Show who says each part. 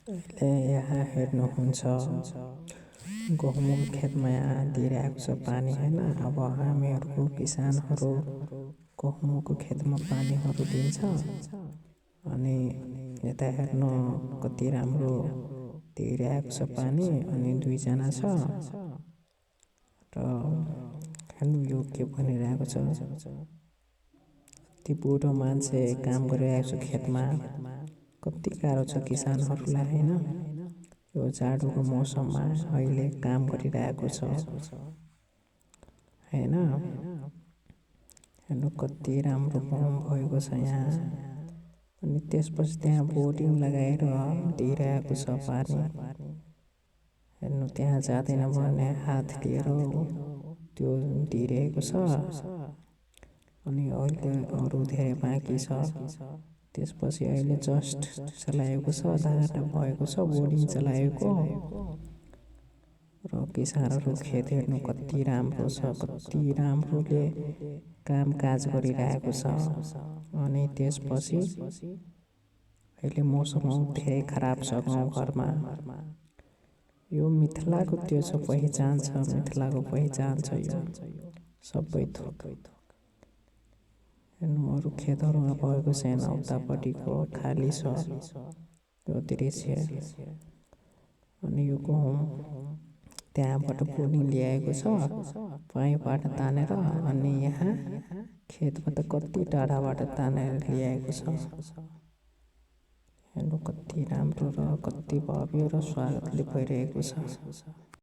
Speaker 1: अहिले यहाँ हेर्नुहुन्छ गहुँको खेतमा यहाँ दिइरहेको छ पानी होइन। अब हामीहरूको किसानहरू गहुँको खेतमा पानीहरू दिन्छ। अनि यता हेर्नु कति राम्रो दिइरहेको छ पानी। अनि दुईजना छ र हेर्नु यो के भनिरहेको छ। ती बुढो मान्छे काम गरिरहेको छ खेतमा। कति गाह्रो छ किसानहरूलाई होइन। यो जाडोको मौसममा अहिले काम गरिरहेको छ होइन। हेर्नु कति राम्रो भएको छ यहाँ। अनि त्यसपछि त्यहाँ बोर्डिङ लगाएर दिइरहेको छ पानी। हेर्नु त्यहाँ जाँदैन भने हात लिएर त्यो दिइरहेको छ। अनि अहिले अरू धेरै बाँकी छ। त्यसपछि अहिले जस्ट चलाएको छ, आधा घन्टा भएको छ बोर्डिङ चलाएको। र किसानहरू खेत हेर्नु कति राम्रो छ, कति राम्रोले कामकाज गरिरहेको छ। अनि त्यसपछि अहिले मौसम धेरै खराब छ गाउँघरमा। यो मिथिलाको त्यो छ पहिचान छ, मिथिलाको पहिचान छ यो सबै थोक। हेर्नु अरू खेतहरूमा भएको छैन, उतापट्टिको खाली छ यो दृश्य। अनि यो गहुँ त्यहाँबाट बोर्डिङ ल्याएको छ पाइपबाट तानेर। अनि यहाँ खेतमा त कति टाढाबाट तानेर ल्याएको छ। हेर्नु कति राम्रो र कति भव्य र स्वागतले भइरहेको छ।